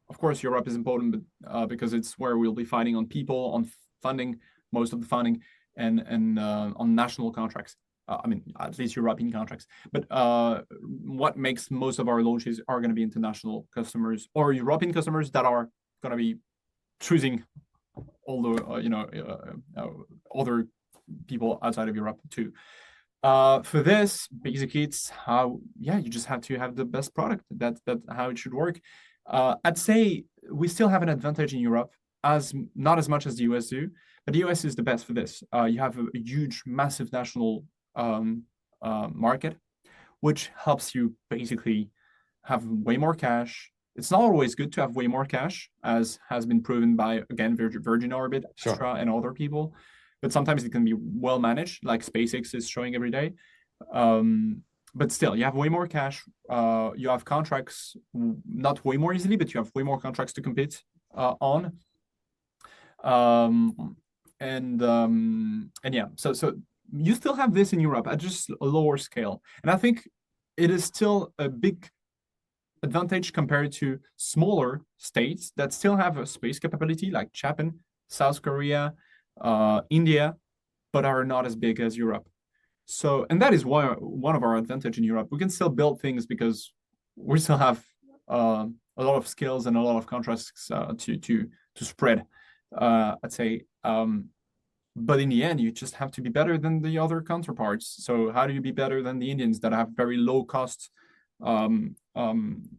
of course, Europe is important, but because it's where we'll be fighting on people, on funding, most of the funding, and on national contracts. I mean, at least European contracts. But what makes most of our launches are going to be international customers or European customers that are going to be choosing all the other people outside of Europe too. For this, basically, it's how you just have to have the best product. That's how it should work. I'd say we still have an advantage in Europe, not as much as the US do, but the US is the best for this. You have a huge, massive national market, which helps you basically have way more cash. It's not always good to have way more cash, as has been proven by, again, Virgin Orbit, Astra, and other people. But sometimes it can be well managed, like SpaceX is showing every day. But still, you have way more cash. You have contracts, not way more easily, but you have way more contracts to compete on. And yeah, so you still have this in Europe at just a lower scale. And I think it is still a big advantage compared to smaller states that still have a space capability, like Japan, South Korea, India, but are not as big as Europe. So, and that is why one of our advantage in Europe. We can still build things because we still have a lot of skills and a lot of contracts to spread. I'd say, but in the end, you just have to be better than the other counterparts. So, how do you be better than the Indians that have very low cost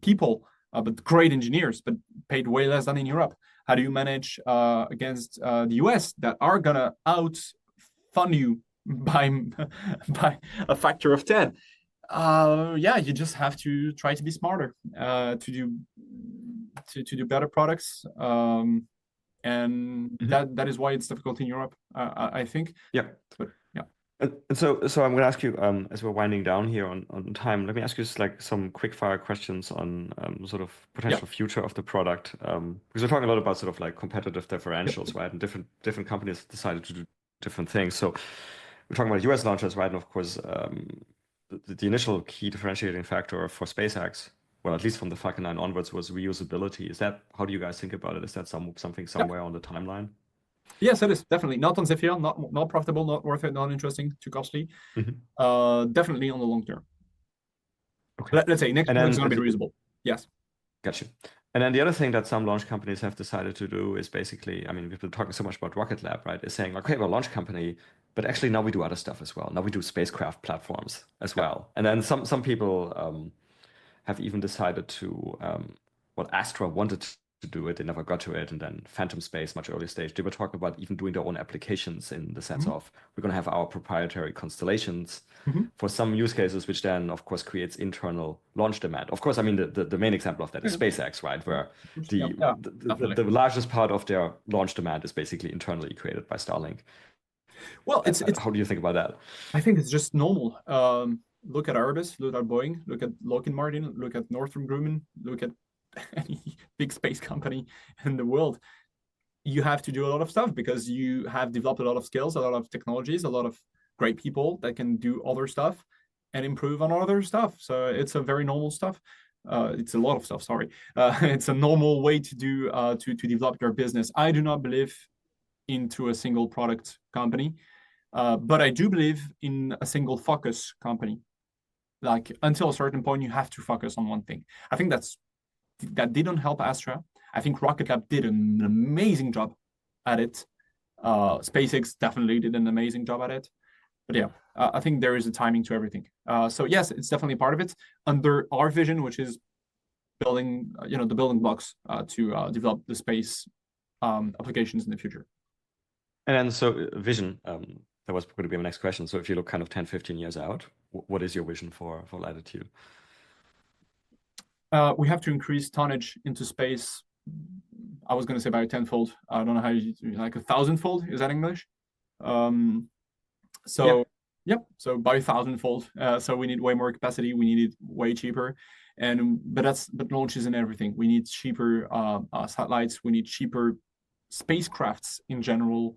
people, but great engineers, but paid way less than in Europe? How do you manage against the US that are gonna outfund you by a factor of 10? Yeah, you just have to try to be smarter, to do better products, and that is why it's difficult in Europe, I think. Yeah. But yeah. And so I'm going to ask you, as we're winding down here on time, let me ask you just like some quick fire questions on sort of Yeah. potential future of the product. Because we're talking a lot about sort of like competitive differentials, Yeah. right? And different companies decided to do different things. So we're talking about US launches, right? And of course, the initial key differentiating factor for SpaceX, well, at least from the Falcon 9 onwards, was reusability. Is that, how do you guys think about it? Is that something Yeah. somewhere on the timeline? Yes, it is definitely not on Zephyr, not profitable, not worth it, not interesting, too costly. Definitely on the long term. Okay. Let's say next And one is going then to be reusable. Yes. got you. And then the other thing that some launch companies have decided to do is basically, I mean, we've been talking so much about Rocket Lab, right? Is saying, okay, we're a launch company, but actually now we do other stuff as well. Now we do spacecraft platforms as Yeah. well. And then some people have even decided to, well, Astra wanted to do it, they never got to it, and then Phantom Space, much earlier stage, they were talking about even doing their own applications in the sense of we're going to have our proprietary constellations for some use cases, which then, of course, creates internal launch demand. Of course, I mean, the main example of that is SpaceX, right? Where Yeah, the largest part of their launch demand is basically internally created by Starlink. well, it's How do you think about that? I think it's just normal. Look at Airbus, look at Boeing, look at Lockheed Martin, look at Northrop Grumman, look at any big space company in the world. You have to do a lot of stuff because you have developed a lot of skills, a lot of technologies, a lot of great people that can do other stuff and improve on other stuff. So it's a very normal stuff. It's a lot of stuff. Sorry, it's a normal way to do to develop your business. I do not believe into a single product company, but I do believe in a single focus company. Like until a certain point, you have to focus on one thing. I think that didn't help Astra. I think Rocket Lab did an amazing job at it. SpaceX definitely did an amazing job at it. But yeah, I think there is a timing to everything. So yes, it's definitely part of it under our vision, which is building, the building blocks to develop the space applications in the future. And then so vision, that was going to be my next question. So if you look kind of 10, 15 years out, what is your vision for Latitude? We have to increase tonnage into space. I was going to say by tenfold. I don't know how you, like 1,000-fold. Is that English? So so by 1,000-fold. So we need way more capacity. We need it way cheaper. But launch isn't everything. We need cheaper satellites. We need cheaper spacecrafts in general.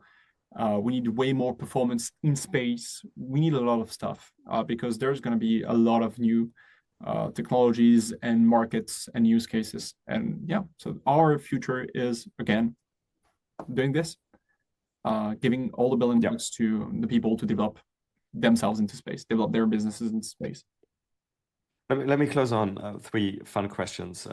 We need way more performance in space. We need a lot of stuff because there's going to be a lot of new technologies and markets and use cases. And yeah, so our future is, again, doing this, giving all the building blocks to the people to develop themselves into space, develop their businesses in space. Let me close on three fun questions.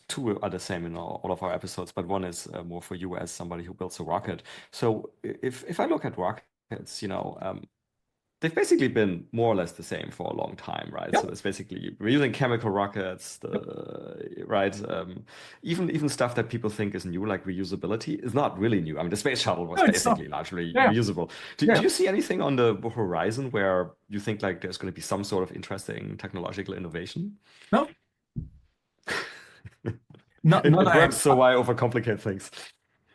Two are the same in all of our episodes, but one is more for you as somebody who builds a rocket. So if I look at rockets, they've basically been more or less the same for a long time, right? Yep. So it's basically we're using chemical rockets, right? Even stuff that people think is new, like reusability, is not really new. I mean, the space shuttle was basically largely reusable. Do you see anything on the horizon where you think like there's going to be some sort of interesting technological innovation? No. It works, so why overcomplicate things?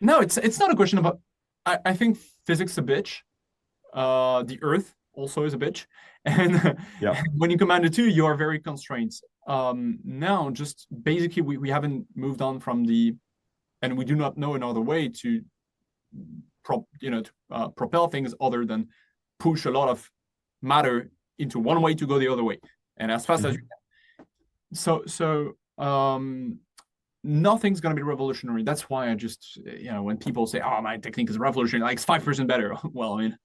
No, it's not a question about. I think physics is a bitch. The Earth also is a bitch, and when you combine the two, you are very constrained. Now, just basically, we haven't moved on from and we do not know another way to propel things other than push a lot of matter into one way to go the other way, and as fast as you can. So nothing's going to be revolutionary. That's why I just, when people say, oh, my technique is revolutionary, like it's 5% better. Well, I mean,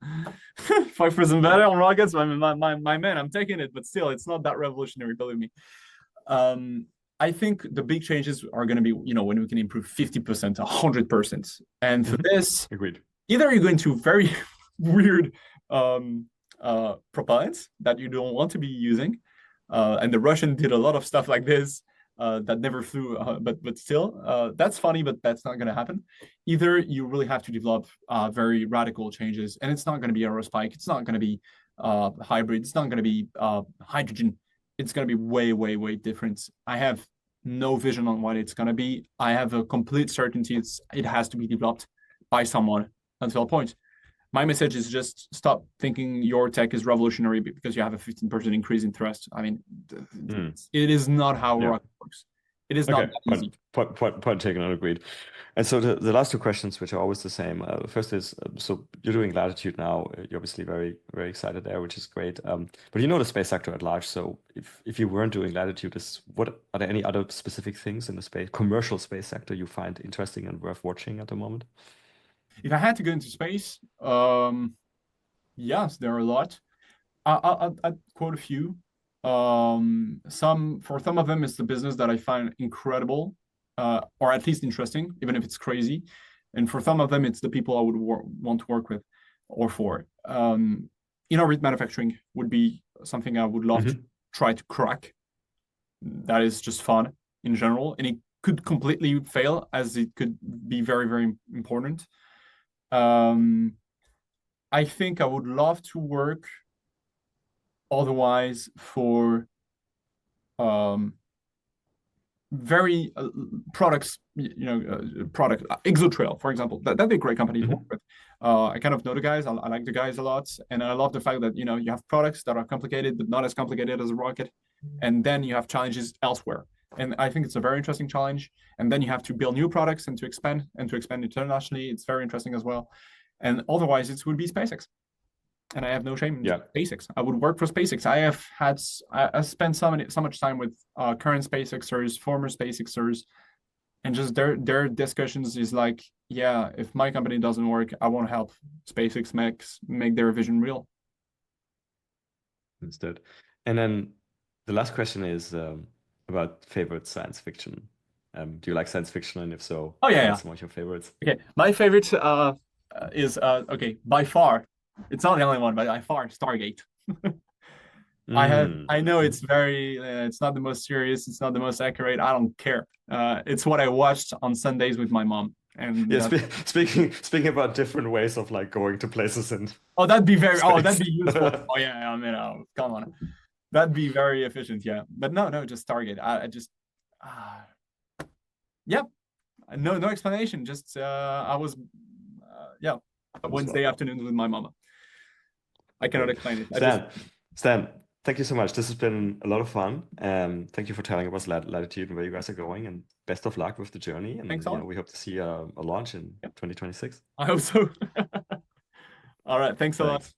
5% better on rockets, my man, I'm taking it, but still, it's not that revolutionary, believe me. I think the big changes are going to be, when we can improve 50%, 100%. And for this, agreed. Either you're going to very weird propellants that you don't want to be using. And the Russian did a lot of stuff like this. That never flew, but still, that's funny, but that's not going to happen. Either you really have to develop very radical changes, and it's not going to be aerospike, it's not going to be hybrid, it's not going to be hydrogen. it's going to be way, way, way different. I have no vision on what it's going to be. I have a complete certainty it has to be developed by someone until a point. My message is just stop thinking your tech is revolutionary because you have a 15% increase in thrust. I mean, it is not how rocket works. It is not that easy. Point taken and agreed. And so the last two questions, which are always the same. First is, so you're doing Latitude now. You're obviously very, very excited there, which is great. But you know the space sector at large. So if you weren't doing Latitude, are there any other specific things in the commercial space sector you find interesting and worth watching at the moment? If I had to go into space, yes, there are a lot. I'd quote a few. For some of them, it's the business that I find incredible, or at least interesting, even if it's crazy. And for some of them, it's the people I would want to work with or for. In-orbit manufacturing would be something I would love to try to crack. That is just fun in general, and it could completely fail, as it could be very, very important. I think I would love to work otherwise for very products, product Exotrail, for example. That'd be a great company to work with. I kind of know the guys. I like the guys a lot, and I love the fact that you have products that are complicated but not as complicated as a rocket, and then you have challenges elsewhere. And I think it's a very interesting challenge. And then you have to build new products and to expand internationally. It's very interesting as well. And otherwise, it would be SpaceX. And I have no shame in SpaceX. I would work for SpaceX. I spent so much time with current SpaceXers, former SpaceXers, and just their discussions is like, yeah, if my company doesn't work, I won't help SpaceX make their vision real. Understood. And then the last question is about favorite science fiction. Do you like science fiction? And if so, what's some of your favorites? Okay, my favorite is by far. It's not the only one, but by far Stargate. I know it's very it's not the most serious, it's not the most accurate. I don't care. It's what I watched on Sundays with my mom. And speaking about different ways of like going to places and that'd be useful. Come on. That'd be very efficient, yeah. But no, just Stargate. I just no explanation. Just I was Wednesday afternoons with my mama. I cannot explain it. Stan, thank you so much. This has been a lot of fun. Thank you for telling us Latitude and where you guys are going, and best of luck with the journey. And thanks, we hope to see a launch in 2026. I hope so. All right, thanks a lot.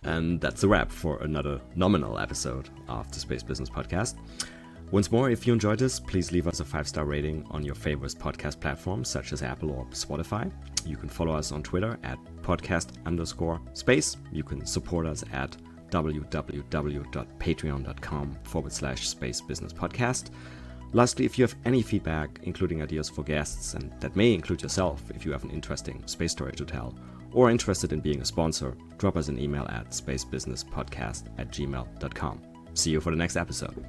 And that's a wrap for another nominal episode of the Space Business Podcast. Once more, if you enjoyed this, please leave us a 5-star rating on your favorite podcast platforms such as Apple or Spotify. You can follow us on Twitter at podcast_space. You can support us at www.patreon.com/Space Business Podcast. Lastly, if you have any feedback, including ideas for guests, and that may include yourself if you have an interesting space story to tell, or interested in being a sponsor, drop us an email at spacebusinesspodcast@gmail.com. See you for the next episode.